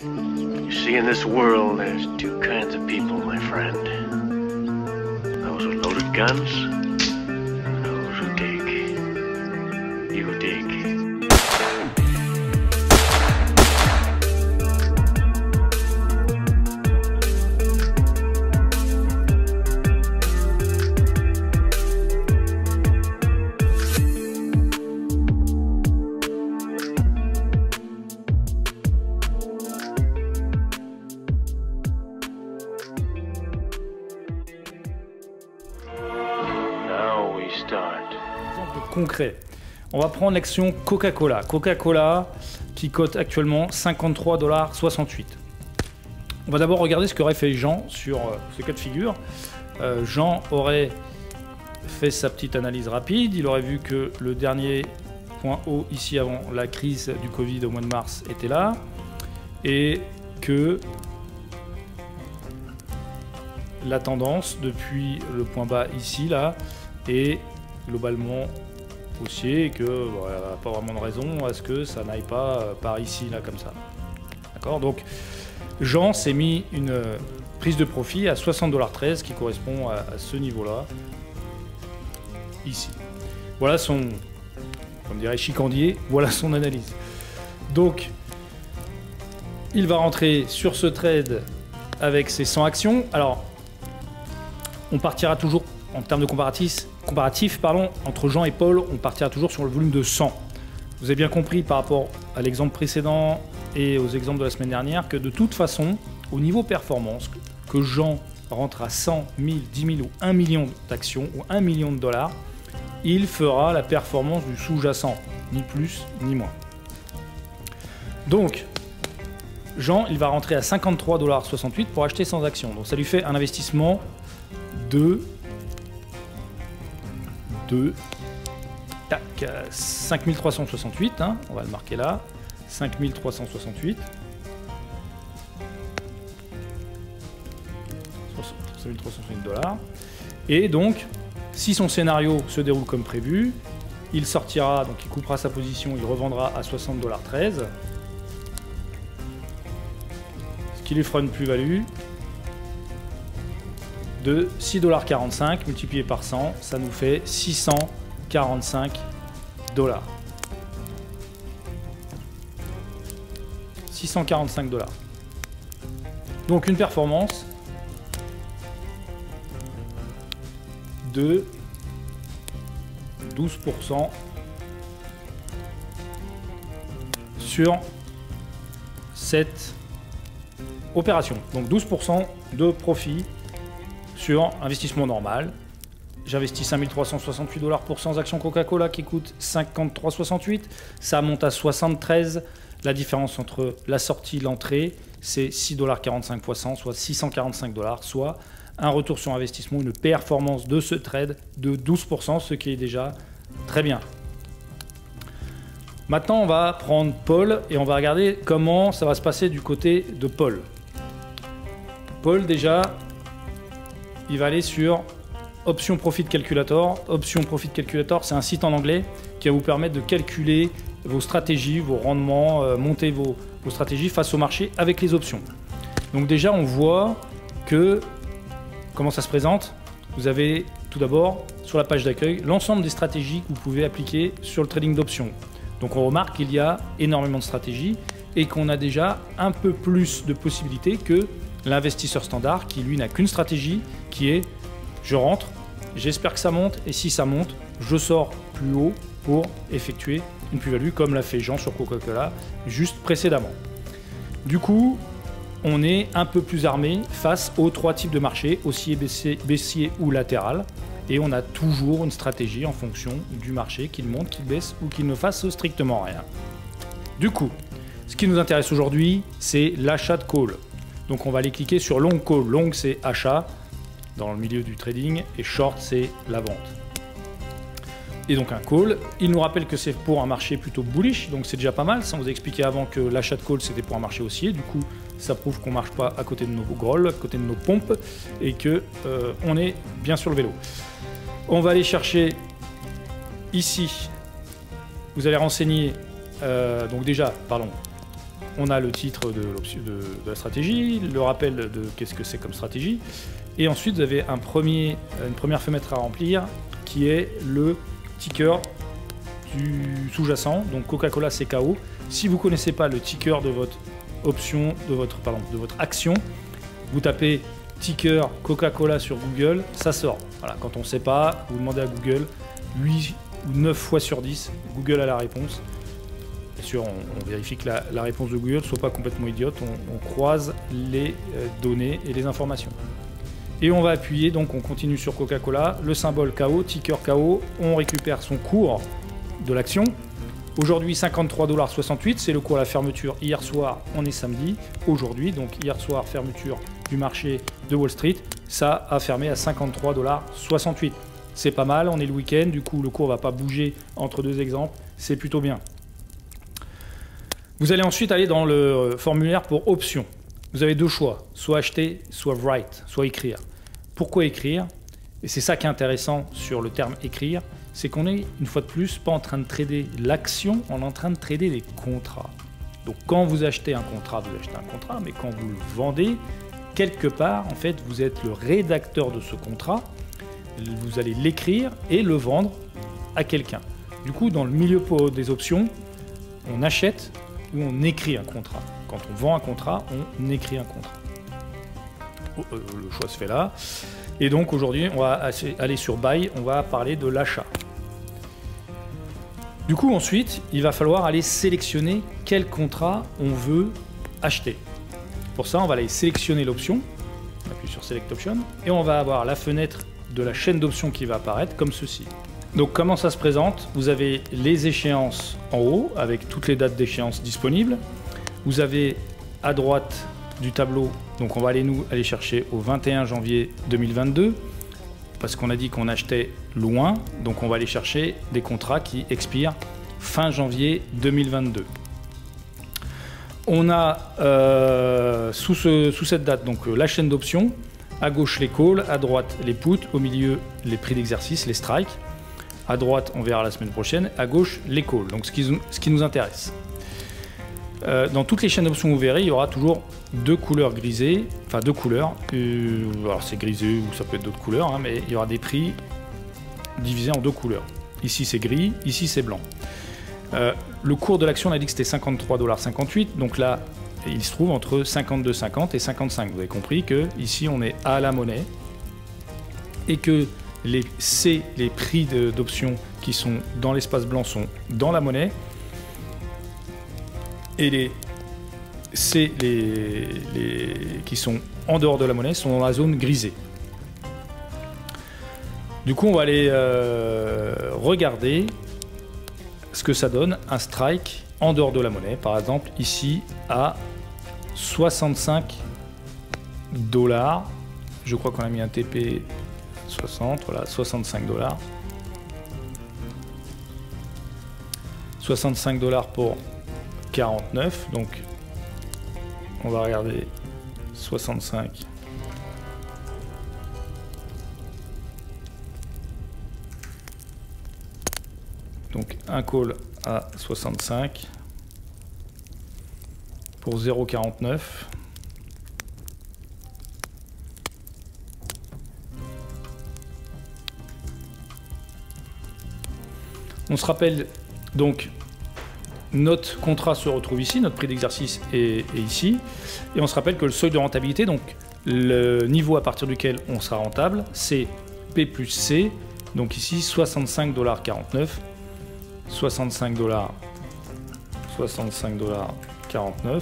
You see, in this world, there's two kinds of people, my friend. Those with loaded guns, and those who dig. You dig. Exemple concret. On va prendre l'action Coca-Cola. Coca-Cola qui cote actuellement 53,68 $. On va d'abord regarder ce qu'aurait fait Jean sur ce cas de figure. Jean aurait fait sa petite analyse rapide. Il aurait vu que le dernier point haut ici avant la crise du Covid au mois de mars était là. Et que la tendance depuis le point bas ici là est globalement haussier et que voilà, pas vraiment de raison à ce que ça n'aille pas par ici là comme ça. D'accord, donc Jean s'est mis une prise de profit à 60,13 $ qui correspond à ce niveau là ici. Voilà son, comme dirait Chicandier, voilà son analyse. Donc il va rentrer sur ce trade avec ses 100 actions. Alors on partira toujours en termes de comparatif, entre Jean et Paul, on partira toujours sur le volume de 100. Vous avez bien compris par rapport à l'exemple précédent et aux exemples de la semaine dernière que de toute façon, au niveau performance, que Jean rentre à 100, 1000, 10 000 ou 1 million d'actions ou 1 million de dollars, il fera la performance du sous-jacent, ni plus ni moins. Donc, Jean, il va rentrer à 53,68 $ pour acheter 100 actions. Donc ça lui fait un investissement de 5368, hein, on va le marquer là, 5368, 5368 $. Et donc, si son scénario se déroule comme prévu, il sortira, donc il coupera sa position, il revendra à 60,13 $, ce qui lui fera une plus-value de 6,45 $ multiplié par 100, ça nous fait 645 $. 645 $. Donc une performance de 12% sur cette opération. Donc 12% de profit sur investissement normal. J'investis 5368 $ pour 100 actions Coca-Cola qui coûtent 53,68 $. Ça monte à 73. La différence entre la sortie et l'entrée, c'est 6,45 $ x 100, soit 645 $, soit un retour sur investissement, une performance de ce trade de 12%, ce qui est déjà très bien. Maintenant, on va prendre Paul et on va regarder comment ça va se passer du côté de Paul. Paul, déjà, il va aller sur Option Profit Calculator. Option Profit Calculator, c'est un site en anglais qui va vous permettre de calculer vos stratégies, vos rendements, monter vos stratégies face au marché avec les options. Donc déjà, on voit que comment ça se présente. Vous avez tout d'abord sur la page d'accueil l'ensemble des stratégies que vous pouvez appliquer sur le trading d'options. Donc on remarque qu'il y a énormément de stratégies et qu'on a déjà un peu plus de possibilités que l'investisseur standard qui lui n'a qu'une stratégie qui est je rentre, j'espère que ça monte et si ça monte, je sors plus haut pour effectuer une plus-value comme l'a fait Jean sur Coca-Cola juste précédemment. Du coup, on est un peu plus armé face aux trois types de marchés, haussier, baissier ou latéral, et on a toujours une stratégie en fonction du marché, qu'il monte, qu'il baisse ou qu'il ne fasse strictement rien. Du coup, ce qui nous intéresse aujourd'hui, c'est l'achat de call. Donc on va aller cliquer sur long call. Long, c'est achat dans le milieu du trading et short, c'est la vente. Et donc un call, il nous rappelle que c'est pour un marché plutôt bullish, donc c'est déjà pas mal. Ça, on vous a expliqué avant que l'achat de call, c'était pour un marché haussier. Du coup, ça prouve qu'on ne marche pas à côté de nos grolles, à côté de nos pompes et que on est bien sur le vélo. On va aller chercher ici. Vous allez renseigner, donc déjà, pardon, on a le titre de la stratégie, le rappel de qu'est-ce que c'est comme stratégie, et ensuite vous avez une première fenêtre à remplir qui est le ticker du sous-jacent, donc Coca-Cola CKO. Si vous ne connaissez pas le ticker de votre option, de votre action, vous tapez ticker Coca-Cola sur Google, ça sort. Voilà, quand on ne sait pas, vous demandez à Google, 8 ou 9 fois sur 10, Google a la réponse. Bien sûr, on vérifie que la réponse de Google ne soit pas complètement idiote, on croise les données et les informations. Et on va appuyer, donc on continue sur Coca-Cola, le symbole KO, ticker KO, on récupère son cours de l'action. Aujourd'hui 53,68 $, c'est le cours à la fermeture. Hier soir, on est samedi. Aujourd'hui, donc hier soir, fermeture du marché de Wall Street, ça a fermé à 53,68 $. C'est pas mal, on est le week-end, du coup le cours va pas bouger entre deux exemples, c'est plutôt bien. Vous allez ensuite aller dans le formulaire pour options. Vous avez deux choix, soit acheter, soit write, soit écrire. Pourquoi écrire? Et c'est ça qui est intéressant sur le terme écrire, c'est qu'on est, une fois de plus, pas en train de trader l'action, on est en train de trader les contrats. Donc quand vous achetez un contrat, vous achetez un contrat, mais quand vous le vendez, quelque part, en fait, vous êtes le rédacteur de ce contrat, vous allez l'écrire et le vendre à quelqu'un. Du coup, dans le milieu des options, on achète ou on écrit un contrat. Quand on vend un contrat, on écrit un contrat. Le choix se fait là. Et donc aujourd'hui, on va aller sur Buy, on va parler de l'achat. Du coup, ensuite, il va falloir aller sélectionner quel contrat on veut acheter. Pour ça, on va aller sélectionner l'option, on appuie sur Select Option, et on va avoir la fenêtre de la chaîne d'options qui va apparaître comme ceci. Donc comment ça se présente? Vous avez les échéances en haut, avec toutes les dates d'échéance disponibles. Vous avez à droite du tableau, donc on va aller chercher au 21 janvier 2022, parce qu'on a dit qu'on achetait loin, donc on va aller chercher des contrats qui expirent fin janvier 2022. On a sous cette date donc la chaîne d'options, à gauche les calls, à droite les puts, au milieu les prix d'exercice, les strikes, à droite on verra la semaine prochaine, à gauche les calls, donc ce qui nous intéresse. Dans toutes les chaînes d'options, vous verrez, il y aura toujours deux couleurs grisées, enfin deux couleurs, alors c'est grisé ou ça peut être d'autres couleurs, hein, mais il y aura des prix divisés en deux couleurs. Ici c'est gris, ici c'est blanc. Le cours de l'action, on a dit que c'était 53,58 $, donc là il se trouve entre 52,50 et 55. Vous avez compris que ici on est à la monnaie et que les prix d'options qui sont dans l'espace blanc sont dans la monnaie. Et les C qui sont en dehors de la monnaie sont dans la zone grisée. Du coup, on va aller regarder ce que ça donne un strike en dehors de la monnaie. Par exemple, ici à 65 $. Je crois qu'on a mis un TP 60, voilà, 65 $. 65 $ pour 49, donc on va regarder 65. Donc un call à 65 pour 0,49. On se rappelle donc, notre contrat se retrouve ici, notre prix d'exercice est ici, et on se rappelle que le seuil de rentabilité, donc le niveau à partir duquel on sera rentable, c'est P plus C, donc ici 65,49 $, 65,49 $.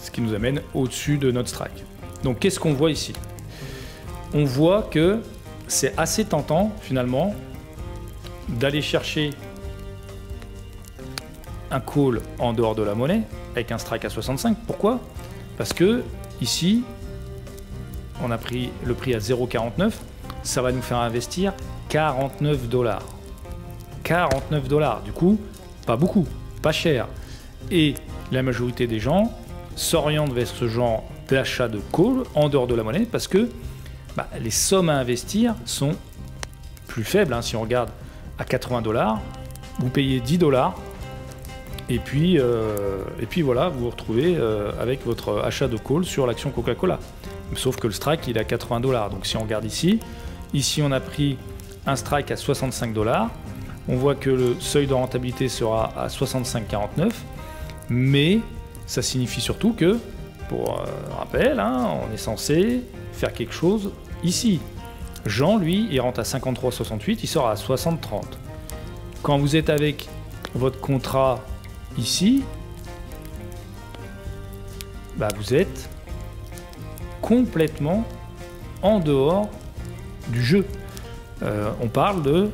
Ce qui nous amène au-dessus de notre strike. Donc qu'est-ce qu'on voit ici? On voit que c'est assez tentant finalement d'aller chercher un call en dehors de la monnaie avec un strike à 65. Pourquoi? Parce que ici on a pris le prix à 0,49, ça va nous faire investir 49 $. 49 $, du coup pas beaucoup, pas cher, et la majorité des gens s'orientent vers ce genre d'achat de call en dehors de la monnaie parce que les sommes à investir sont plus faible, hein. Si on regarde à 80 $, vous payez 10 $, et puis voilà, vous vous retrouvez avec votre achat de call sur l'action Coca-Cola. Sauf que le strike, il est à 80 $. Donc si on regarde ici on a pris un strike à 65 $. On voit que le seuil de rentabilité sera à 65,49, mais ça signifie surtout que, pour rappel, hein, on est censé faire quelque chose ici. Jean, lui, il rentre à 53,68, il sort à 60,30. Quand vous êtes avec votre contrat ici, bah vous êtes complètement en dehors du jeu. On parle de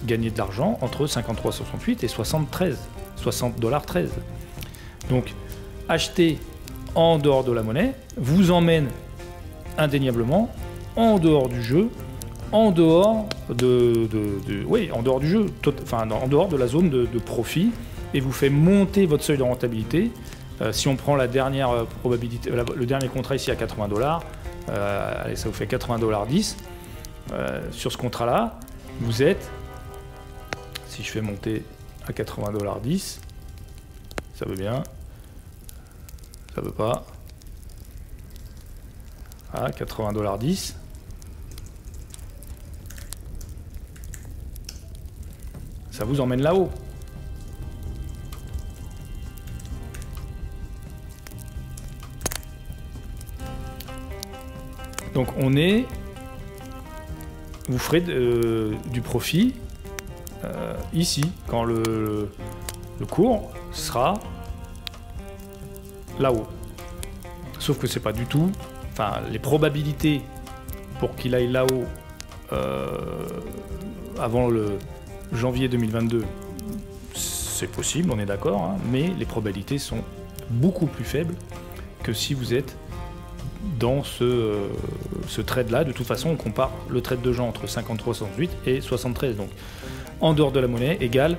gagner de l'argent entre 53,68 et 60,13 $. Donc, acheter en dehors de la monnaie vous emmène indéniablement en dehors du jeu, en dehors en dehors du jeu, en dehors de la zone de profit, et vous fait monter votre seuil de rentabilité. Si on prend la dernière probabilité, le dernier contrat ici à 80 $, allez, ça vous fait 80,10 $. Sur ce contrat-là, vous êtes, si je fais monter à 80,10 $, ça veut bien, ça veut pas, à 80,10 $, ça vous emmène là-haut. Donc vous ferez du profit ici, quand le cours sera là-haut. Sauf que c'est pas du tout, les probabilités pour qu'il aille là-haut avant le janvier 2022, c'est possible, on est d'accord, hein, mais les probabilités sont beaucoup plus faibles que si vous êtes dans ce trade-là. De toute façon, on compare le trade de Jean entre 53,68 et 73. Donc, en dehors de la monnaie égale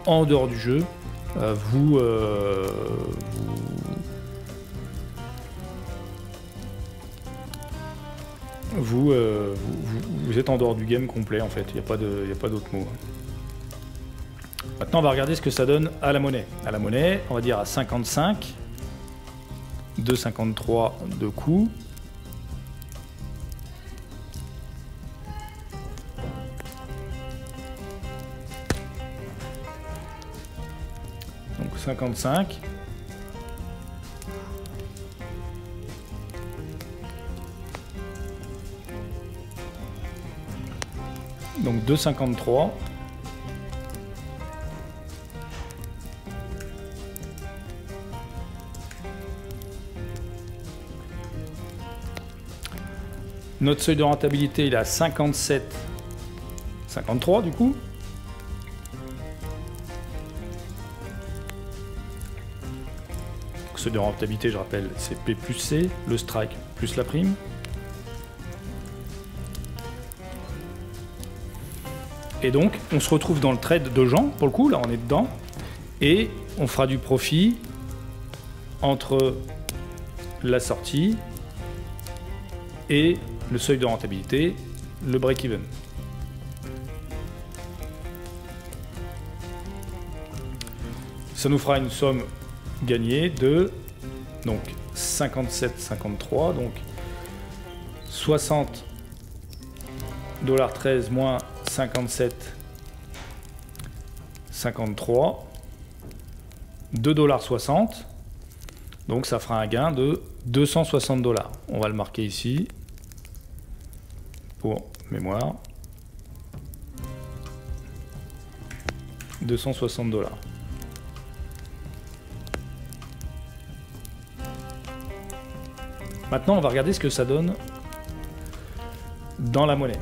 en dehors du jeu. Vous êtes en dehors du game complet, en fait. Il n'y a pas d'autre mot. Maintenant, on va regarder ce que ça donne à la monnaie. À la monnaie, on va dire à 55, 2,53 de coût. Donc 55. Donc 2,53. Notre seuil de rentabilité, il est à 57,53 du coup. Seuil de rentabilité, je rappelle, c'est P plus C, le strike plus la prime. Et donc, on se retrouve dans le trade de Jean, pour le coup, là on est dedans, et on fera du profit entre la sortie et le seuil de rentabilité, le break-even. Ça nous fera une somme gagnée de donc 57,53, donc 60,13 moins 57,53, 2,60 $. Donc ça fera un gain de 260 $. On va le marquer ici pour mémoire. 260 $. Maintenant, on va regarder ce que ça donne dans la monnaie.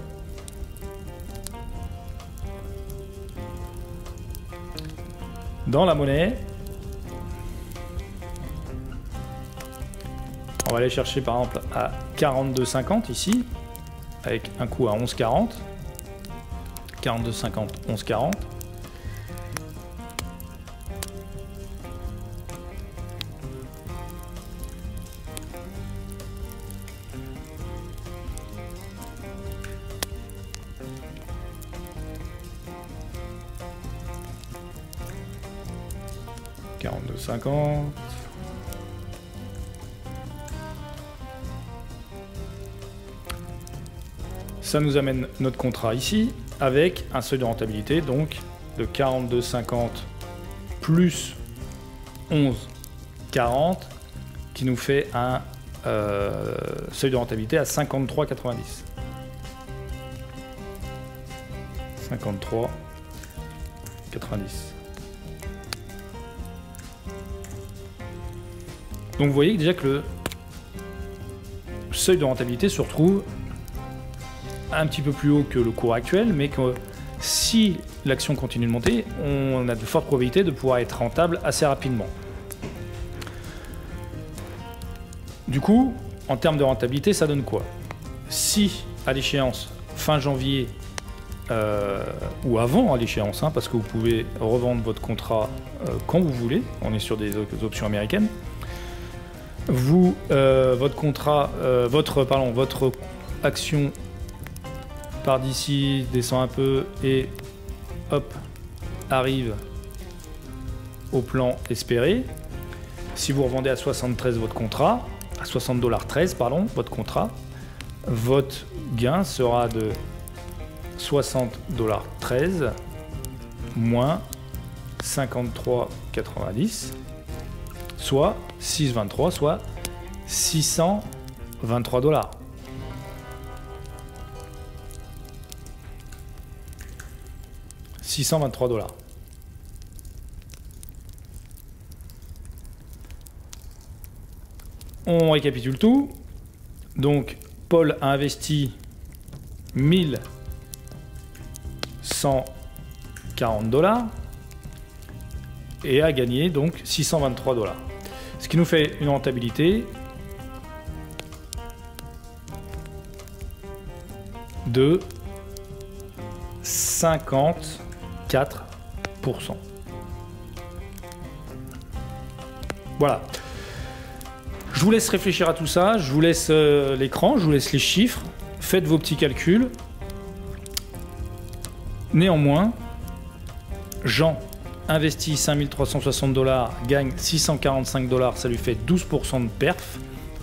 Dans la monnaie, on va aller chercher par exemple à 42,50 ici, avec un coût à 11,40. 42,50, 11,40. 42,50. Ça nous amène notre contrat ici avec un seuil de rentabilité donc de 42,50 plus 11,40 qui nous fait un seuil de rentabilité à 53,90. 53,90. Donc vous voyez déjà que le seuil de rentabilité se retrouve un petit peu plus haut que le cours actuel, mais que si l'action continue de monter, on a de fortes probabilités de pouvoir être rentable assez rapidement. Du coup, en termes de rentabilité, ça donne quoi? Si à l'échéance fin janvier ou avant à l'échéance, parce que vous pouvez revendre votre contrat quand vous voulez, on est sur des options américaines, votre contrat, votre action part d'ici, descend un peu et hop, arrive au plan espéré. Si vous revendez à 73 votre contrat, à 60,13 $, pardon, votre contrat, votre gain sera de 60,13 $ moins 53,90, soit 6,23, soit 623 $. $623. On récapitule tout. Donc, Paul a investi 1140 $ et a gagné donc 623 $. Ce qui nous fait une rentabilité de 54%. Voilà. Je vous laisse réfléchir à tout ça, je vous laisse l'écran, je vous laisse les chiffres, faites vos petits calculs. Néanmoins, Jean investit 5360 $, gagne 645 $, ça lui fait 12% de perf.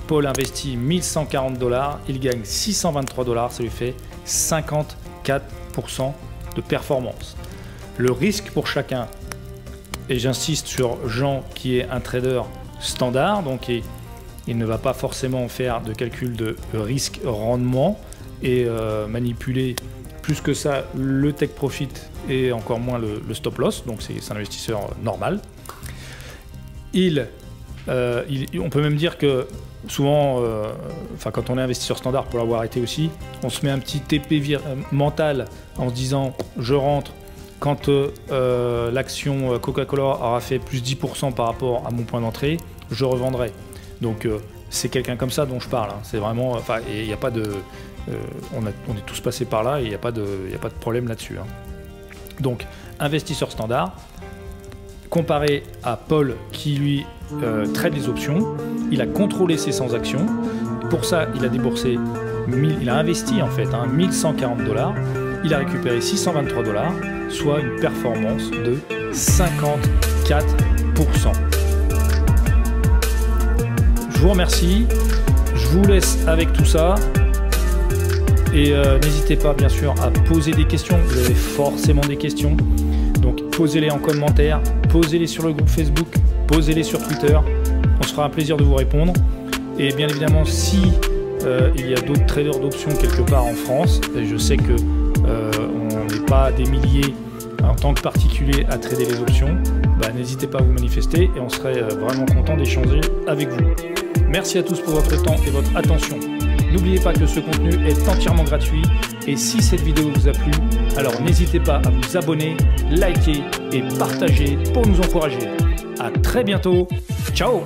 Paul investit 1140 $, il gagne 623 $, ça lui fait 54% de performance. Le risque pour chacun, et j'insiste sur Jean qui est un trader standard, donc il ne va pas forcément faire de calcul de risque-rendement et manipuler plus que ça le take profit et encore moins le stop loss, donc c'est un investisseur normal. On peut même dire que souvent, quand on est investisseur standard, pour l'avoir été aussi, on se met un petit TP mental en se disant je rentre quand l'action Coca-Cola aura fait plus 10% par rapport à mon point d'entrée, je revendrai. Donc c'est quelqu'un comme ça dont je parle, hein. C'est vraiment, il n'y a pas de, on est tous passés par là et il n'y a pas de problème là-dessus, hein. Donc investisseur standard, comparé à Paul qui lui trade les options, il a contrôlé ses 100 actions. Pour ça, il a déboursé, il a investi en fait 1140 $. Il a récupéré 623 $, soit une performance de 54%. Je vous remercie, je vous laisse avec tout ça. Et n'hésitez pas bien sûr à poser des questions, vous avez forcément des questions. Donc posez-les en commentaire, posez-les sur le groupe Facebook, posez-les sur Twitter. On se fera un plaisir de vous répondre. Et bien évidemment, si il y a d'autres traders d'options quelque part en France, et je sais que on n'est pas des milliers en tant que particulier à trader les options, n'hésitez pas à vous manifester et on serait vraiment content d'échanger avec vous. Merci à tous pour votre temps et votre attention. N'oubliez pas que ce contenu est entièrement gratuit et si cette vidéo vous a plu, alors n'hésitez pas à vous abonner, liker et partager pour nous encourager. À très bientôt, ciao!